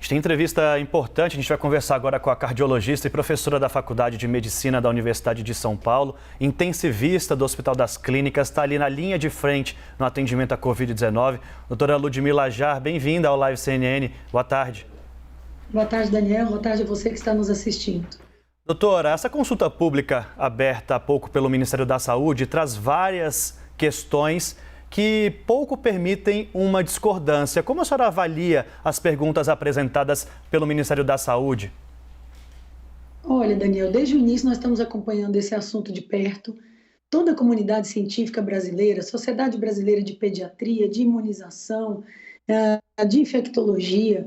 gente tem entrevista importante, a gente vai conversar agora com a cardiologista e professora da Faculdade de Medicina da Universidade de São Paulo, intensivista do Hospital das Clínicas, está ali na linha de frente no atendimento à Covid-19. Doutora Ludmila Jar, bem-vinda ao Live CNN. Boa tarde. Boa tarde, Daniel. Boa tarde a você que está nos assistindo. Doutora, essa consulta pública aberta há pouco pelo Ministério da Saúde traz várias questões que pouco permitem uma discordância. Como a senhora avalia as perguntas apresentadas pelo Ministério da Saúde? Olha, Daniel, desde o início nós estamos acompanhando esse assunto de perto. Toda a comunidade científica brasileira, Sociedade Brasileira de Pediatria, de Imunização, de Infectologia,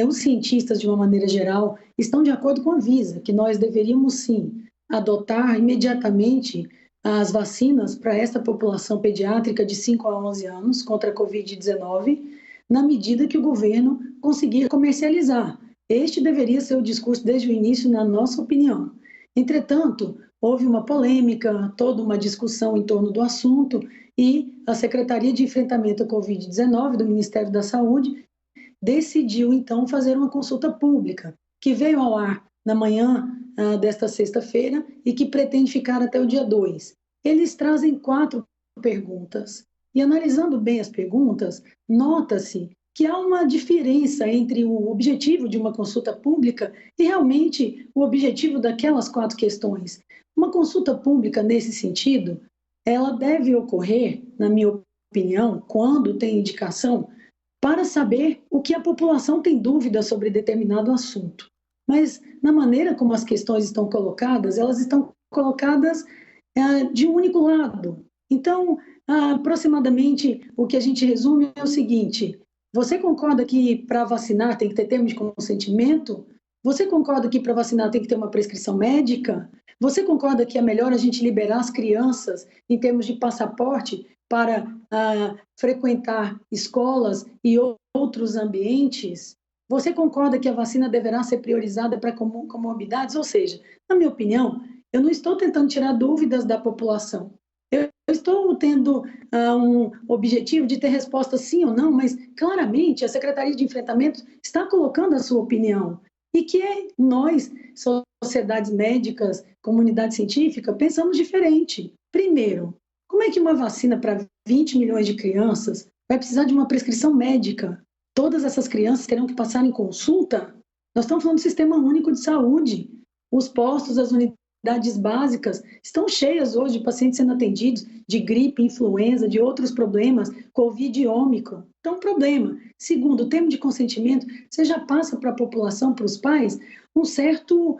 os cientistas, de uma maneira geral, estão de acordo com a Anvisa, que nós deveríamos, sim, adotar imediatamente as vacinas para esta população pediátrica de 5 a 11 anos contra a Covid-19, na medida que o governo conseguir comercializar. Este deveria ser o discurso desde o início, na nossa opinião. Entretanto, houve uma polêmica, toda uma discussão em torno do assunto e a Secretaria de Enfrentamento à Covid-19 do Ministério da Saúde decidiu, então, fazer uma consulta pública, que veio ao ar na manhã desta sexta-feira e que pretende ficar até o dia 2. Eles trazem 4 perguntas. E analisando bem as perguntas, nota-se que há uma diferença entre o objetivo de uma consulta pública e realmente o objetivo daquelas 4 questões. Uma consulta pública, nesse sentido, ela deve ocorrer, na minha opinião, quando tem indicação, para saber o que a população tem dúvida sobre determinado assunto. Mas, na maneira como as questões estão colocadas, elas estão colocadas de um único lado. Então, aproximadamente, o que a gente resume é o seguinte: você concorda que para vacinar tem que ter termo de consentimento? Você concorda que para vacinar tem que ter uma prescrição médica? Você concorda que é melhor a gente liberar as crianças em termos de passaporte para frequentar escolas e outros ambientes? Você concorda que a vacina deverá ser priorizada para comorbidades? Ou seja, na minha opinião, eu não estou tentando tirar dúvidas da população. Eu estou tendo um objetivo de ter resposta sim ou não, mas claramente a Secretaria de Enfrentamento está colocando a sua opinião. E que nós, sociedades médicas, comunidade científica, pensamos diferente. Primeiro, como é que uma vacina para 20 milhões de crianças vai precisar de uma prescrição médica? Todas essas crianças terão que passar em consulta? Nós estamos falando do Sistema Único de Saúde. Os postos, as unidades básicas estão cheias hoje de pacientes sendo atendidos de gripe, influenza, de outros problemas, Covid e Ômicron. Então, problema. Segundo, o termo de consentimento, você já passa para a população, para os pais, um certo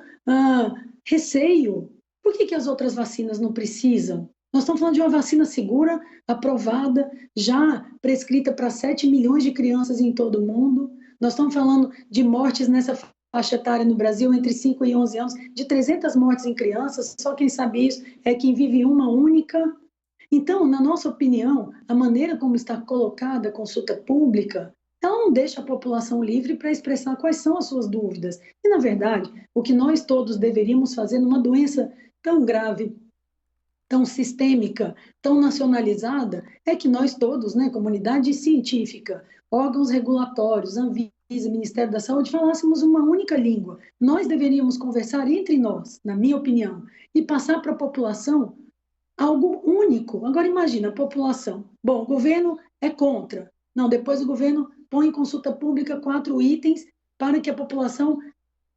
receio. Por que as outras vacinas não precisam? Nós estamos falando de uma vacina segura, aprovada, já prescrita para 7 milhões de crianças em todo o mundo. Nós estamos falando de mortes nessa faixa etária no Brasil, entre 5 e 11 anos, de 300 mortes em crianças, só quem sabe isso é quem vive uma única. Então, na nossa opinião, a maneira como está colocada a consulta pública, ela não deixa a população livre para expressar quais são as suas dúvidas. E, na verdade, o que nós todos deveríamos fazer numa doença tão grave, tão sistêmica, tão nacionalizada, é que nós todos, comunidade científica, órgãos regulatórios, Anvisa, Ministério da Saúde, falássemos uma única língua. Nós deveríamos conversar entre nós, na minha opinião, e passar para a população algo único. Agora imagina, a população. Bom, o governo é contra. Não, depois o governo põe em consulta pública 4 itens para que a população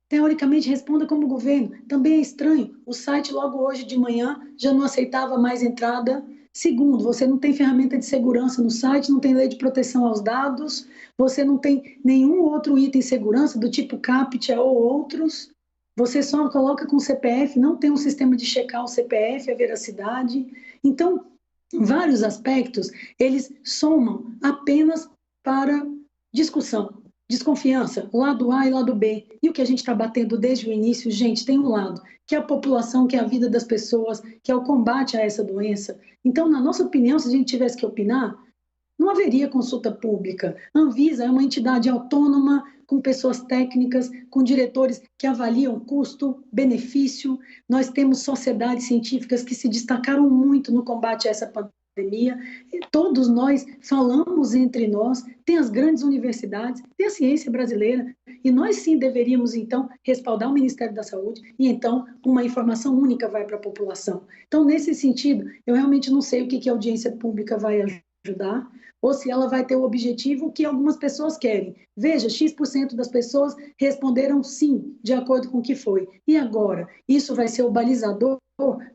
teoricamente responda como governo. Também é estranho, o site logo hoje de manhã já não aceitava mais entrada. Segundo, você não tem ferramenta de segurança no site, não tem lei de proteção aos dados, você não tem nenhum outro item de segurança do tipo CAPTCHA ou outros, você só coloca com o CPF, não tem um sistema de checar o CPF, a veracidade. Então, vários aspectos, eles somam apenas para discussão. Desconfiança, lado A e lado B. E o que a gente está batendo desde o início, gente, tem um lado, que é a população, que é a vida das pessoas, que é o combate a essa doença. Então, na nossa opinião, se a gente tivesse que opinar, não haveria consulta pública. A Anvisa é uma entidade autônoma, com pessoas técnicas, com diretores que avaliam custo, benefício. Nós temos sociedades científicas que se destacaram muito no combate a essa pandemia, todos nós falamos entre nós, tem as grandes universidades, tem a ciência brasileira, e nós sim deveríamos, então, respaldar o Ministério da Saúde, e então uma informação única vai para a população. Então, nesse sentido, eu realmente não sei o que a audiência pública vai ajudar, ou se ela vai ter o objetivo que algumas pessoas querem. Veja, X% das pessoas responderam sim, de acordo com o que foi. E agora? Isso vai ser o balizador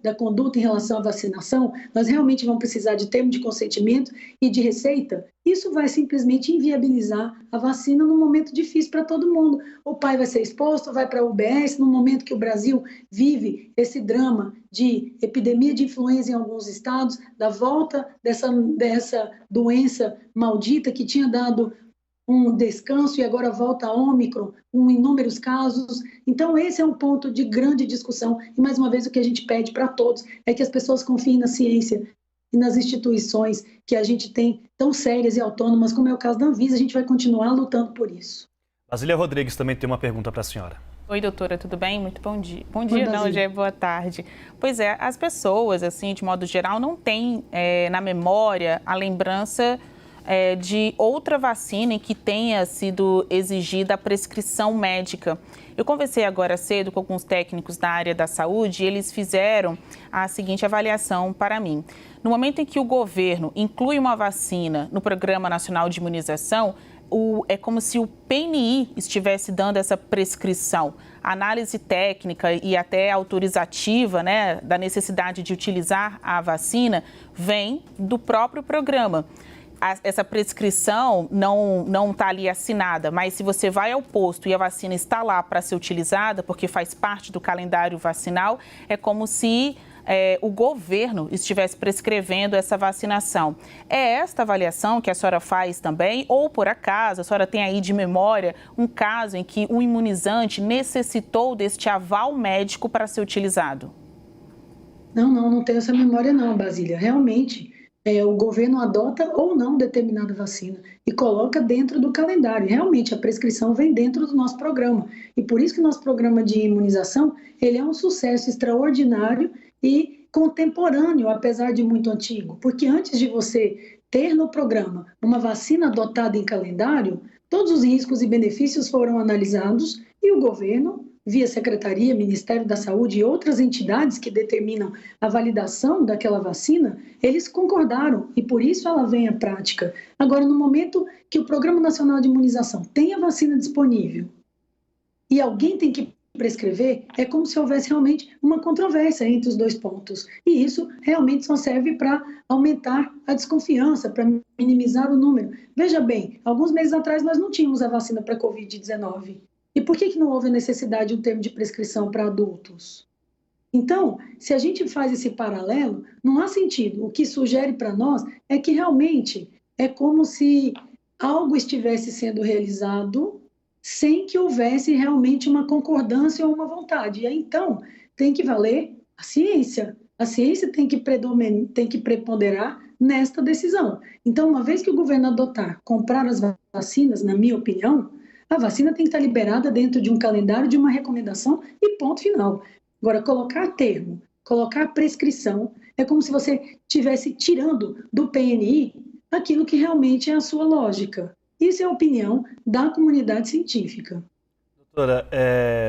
da conduta em relação à vacinação? Nós realmente vamos precisar de termo de consentimento e de receita? Isso vai simplesmente inviabilizar a vacina num momento difícil para todo mundo. O pai vai ser exposto, vai para a UBS, no momento que o Brasil vive esse drama de epidemia de influenza em alguns estados, da volta dessa doença maldita que tinha dado um descanso e agora volta a Ômicron, com inúmeros casos. Então, esse é um ponto de grande discussão. E, mais uma vez, o que a gente pede para todos é que as pessoas confiem na ciência e nas instituições que a gente tem tão sérias e autônomas, como é o caso da Anvisa. A gente vai continuar lutando por isso. Basília Rodrigues também tem uma pergunta para a senhora. Oi, doutora, tudo bem? Muito bom dia. Bom dia, não, já é boa tarde. Pois é, as pessoas, assim, de modo geral, não têm na memória a lembrança de outra vacina em que tenha sido exigida a prescrição médica. Eu conversei agora cedo com alguns técnicos da área da saúde e eles fizeram a seguinte avaliação para mim. No momento em que o governo inclui uma vacina no Programa Nacional de Imunização, é como se o PNI estivesse dando essa prescrição. A análise técnica e até autorizativa, né, da necessidade de utilizar a vacina vem do próprio programa. Essa prescrição não está ali assinada, mas se você vai ao posto e a vacina está lá para ser utilizada, porque faz parte do calendário vacinal, é como se o governo estivesse prescrevendo essa vacinação. É esta avaliação que a senhora faz também? Ou, por acaso, a senhora tem aí de memória um caso em que o imunizante necessitou deste aval médico para ser utilizado? Não tenho essa memória não, Basília. Realmente, o governo adota ou não determinada vacina e coloca dentro do calendário. Realmente, a prescrição vem dentro do nosso programa. E por isso que o nosso programa de imunização, ele é um sucesso extraordinário e contemporâneo, apesar de muito antigo. Porque antes de você ter no programa uma vacina adotada em calendário, todos os riscos e benefícios foram analisados e o governo, via Secretaria, Ministério da Saúde e outras entidades que determinam a validação daquela vacina, eles concordaram e por isso ela vem à prática. Agora, no momento que o Programa Nacional de Imunização tem a vacina disponível e alguém tem que prescrever, é como se houvesse realmente uma controvérsia entre os dois pontos. E isso realmente só serve para aumentar a desconfiança, para minimizar o número. Veja bem, alguns meses atrás nós não tínhamos a vacina para a Covid-19. E por que não houve a necessidade de um termo de prescrição para adultos? Então, se a gente faz esse paralelo, não há sentido. O que sugere para nós é que realmente é como se algo estivesse sendo realizado sem que houvesse realmente uma concordância ou uma vontade. E aí, então, tem que valer a ciência. A ciência tem que preponderar nesta decisão. Então, uma vez que o governo adotar, comprar as vacinas, na minha opinião, a vacina tem que estar liberada dentro de um calendário, de uma recomendação e ponto final. Agora, colocar termo, colocar prescrição, é como se você estivesse tirando do PNI aquilo que realmente é a sua lógica. Isso é a opinião da comunidade científica. Doutora,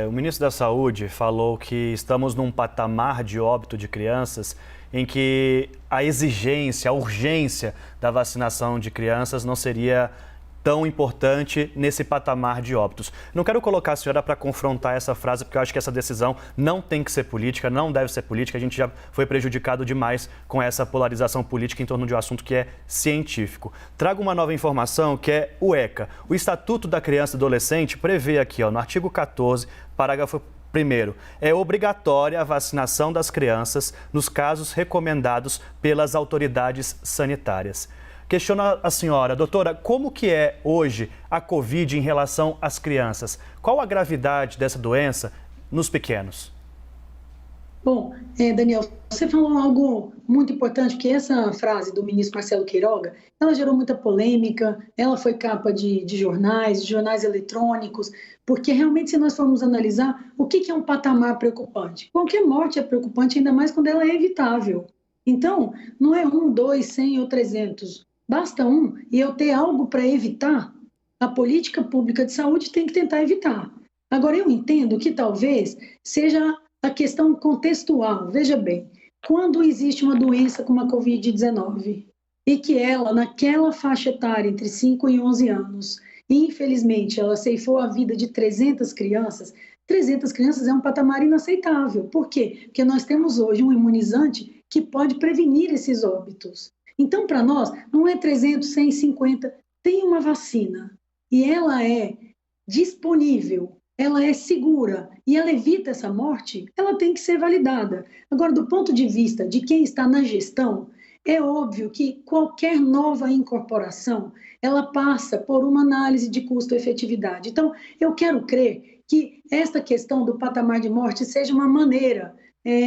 o ministro da Saúde falou que estamos num patamar de óbito de crianças em que a exigência, a urgência da vacinação de crianças não seria tão importante nesse patamar de óbitos. Não quero colocar a senhora para confrontar essa frase, porque eu acho que essa decisão não tem que ser política, não deve ser política. A gente já foi prejudicado demais com essa polarização política em torno de um assunto que é científico. Trago uma nova informação que é o ECA. O Estatuto da Criança e Adolescente prevê aqui, no artigo 14, parágrafo 1º, é obrigatória a vacinação das crianças nos casos recomendados pelas autoridades sanitárias. Questiono a senhora, doutora, como que é hoje a Covid em relação às crianças? Qual a gravidade dessa doença nos pequenos? Bom, Daniel, você falou algo muito importante, que essa frase do ministro Marcelo Queiroga, ela gerou muita polêmica, ela foi capa de jornais eletrônicos, porque realmente se nós formos analisar, o que é um patamar preocupante? Qualquer morte é preocupante, ainda mais quando ela é evitável. Então, não é 1, 2, 100 ou 300. Basta um e eu ter algo para evitar. A política pública de saúde tem que tentar evitar. Agora, eu entendo que talvez seja a questão contextual. Veja bem, quando existe uma doença como a Covid-19 e que ela, naquela faixa etária entre 5 e 11 anos, infelizmente, ela ceifou a vida de 300 crianças, 300 crianças é um patamar inaceitável. Por quê? Porque nós temos hoje um imunizante que pode prevenir esses óbitos. Então, para nós, não é 300, 100, 50, tem uma vacina e ela é disponível, ela é segura e ela evita essa morte, ela tem que ser validada. Agora, do ponto de vista de quem está na gestão, é óbvio que qualquer nova incorporação, ela passa por uma análise de custo-efetividade. Então, eu quero crer que esta questão do patamar de morte seja uma maneira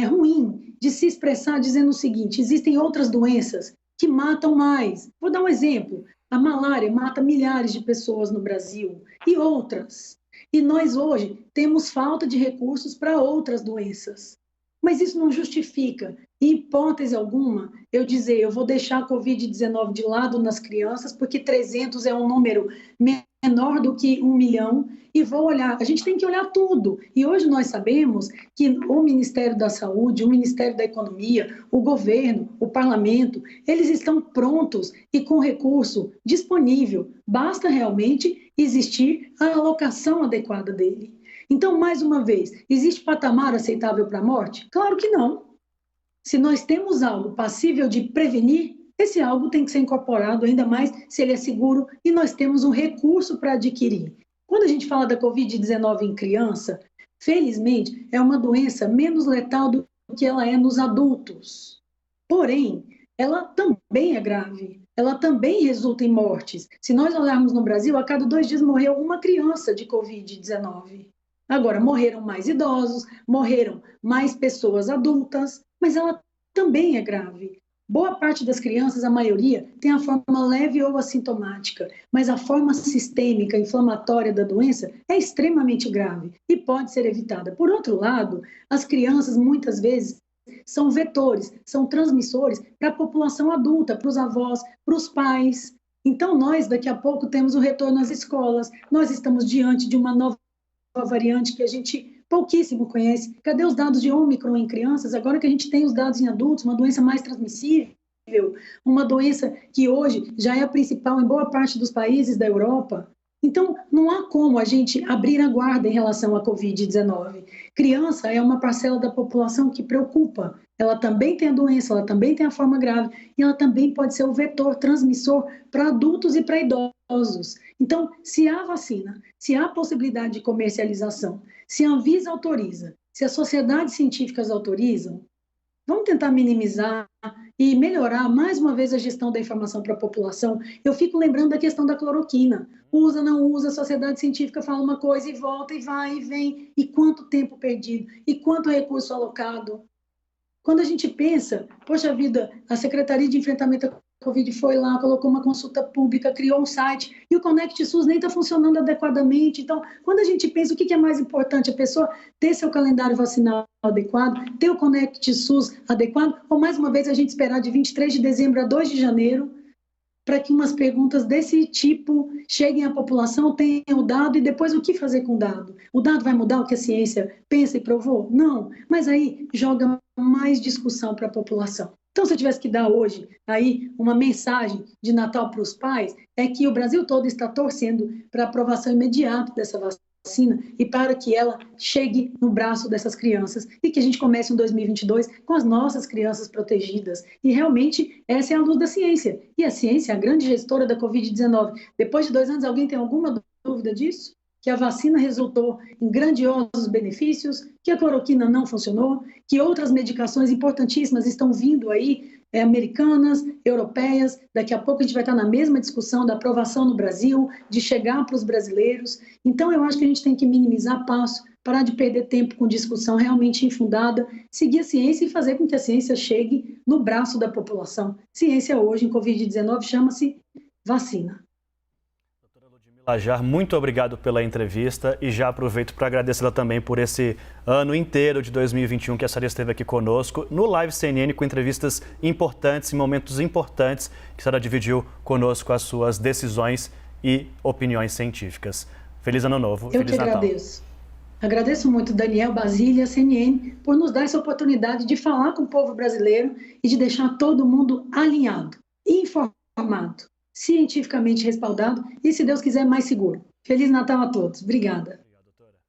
ruim de se expressar dizendo o seguinte: existem outras doenças que matam mais. Vou dar um exemplo. A malária mata milhares de pessoas no Brasil e outras. E nós hoje temos falta de recursos para outras doenças. Mas isso não justifica, em hipótese alguma, eu dizer, eu vou deixar a Covid-19 de lado nas crianças, porque 300 é um número menor do que 1 milhão, e vou olhar. A gente tem que olhar tudo. E hoje nós sabemos que o Ministério da Saúde, o Ministério da Economia, o governo, o parlamento, eles estão prontos e com recurso disponível. Basta realmente existir a alocação adequada dele. Então, mais uma vez, existe patamar aceitável para a morte? Claro que não. Se nós temos algo passível de prevenir, esse algo tem que ser incorporado, ainda mais se ele é seguro e nós temos um recurso para adquirir. Quando a gente fala da Covid-19 em criança, felizmente, é uma doença menos letal do que ela é nos adultos. Porém, ela também é grave. Ela também resulta em mortes. Se nós olharmos no Brasil, a cada 2 dias morreu uma criança de Covid-19. Agora, morreram mais idosos, morreram mais pessoas adultas, mas ela também é grave. Boa parte das crianças, a maioria, tem a forma leve ou assintomática, mas a forma sistêmica inflamatória da doença é extremamente grave e pode ser evitada. Por outro lado, as crianças muitas vezes são vetores, são transmissores para a população adulta, para os avós, para os pais. Então, nós, daqui a pouco, temos o retorno às escolas, nós estamos diante de uma nova variante que a gente pouquíssimo conhece. Cadê os dados de Ômicron em crianças? Agora que a gente tem os dados em adultos, uma doença mais transmissível, uma doença que hoje já é a principal em boa parte dos países da Europa. Então, não há como a gente abrir a guarda em relação à Covid-19. Criança é uma parcela da população que preocupa. Ela também tem a doença, ela também tem a forma grave e ela também pode ser o vetor transmissor para adultos e para idosos. Então, se há vacina, se há possibilidade de comercialização, se a Anvisa autoriza, se as sociedades científicas autorizam, vamos tentar minimizar e melhorar mais uma vez a gestão da informação para a população. Eu fico lembrando da questão da cloroquina. Usa, não usa, a sociedade científica fala uma coisa e volta e vai e vem. E quanto tempo perdido? E quanto recurso alocado? Quando a gente pensa, poxa vida, a Secretaria de Enfrentamento à Covid foi lá, colocou uma consulta pública, criou um site, e o Conect SUS nem está funcionando adequadamente. Então, quando a gente pensa o que é mais importante, a pessoa ter seu calendário vacinal adequado, ter o Conect SUS adequado, ou mais uma vez a gente esperar de 23 de dezembro a 2 de janeiro, para que umas perguntas desse tipo cheguem à população, tenham o dado e depois o que fazer com o dado? O dado vai mudar o que a ciência pensa e provou? Não, mas aí joga mais discussão para a população. Então, se eu tivesse que dar hoje aí uma mensagem de Natal para os pais, é que o Brasil todo está torcendo para a aprovação imediata dessa vacina e para que ela chegue no braço dessas crianças e que a gente comece em 2022 com as nossas crianças protegidas. E realmente essa é a luz da ciência. E a ciência é a grande gestora da Covid-19. Depois de 2 anos, alguém tem alguma dúvida disso? Que a vacina resultou em grandiosos benefícios, que a cloroquina não funcionou, que outras medicações importantíssimas estão vindo aí, americanas, europeias. Daqui a pouco a gente vai estar na mesma discussão da aprovação no Brasil, de chegar para os brasileiros. Então, eu acho que a gente tem que minimizar passo, parar de perder tempo com discussão realmente infundada, seguir a ciência e fazer com que a ciência chegue no braço da população. Ciência hoje, em Covid-19, chama-se vacina. Lajar, muito obrigado pela entrevista e já aproveito para agradecê-la também por esse ano inteiro de 2021 que a senhora esteve aqui conosco no Live CNN com entrevistas importantes e momentos importantes que a senhora dividiu conosco as suas decisões e opiniões científicas. Feliz Ano Novo, Eu Feliz que Natal. agradeço. Agradeço muito Daniel, Basília e a CNN por nos dar essa oportunidade de falar com o povo brasileiro e de deixar todo mundo alinhado, informado, cientificamente respaldado e, se Deus quiser, mais seguro. Feliz Natal a todos. Obrigada.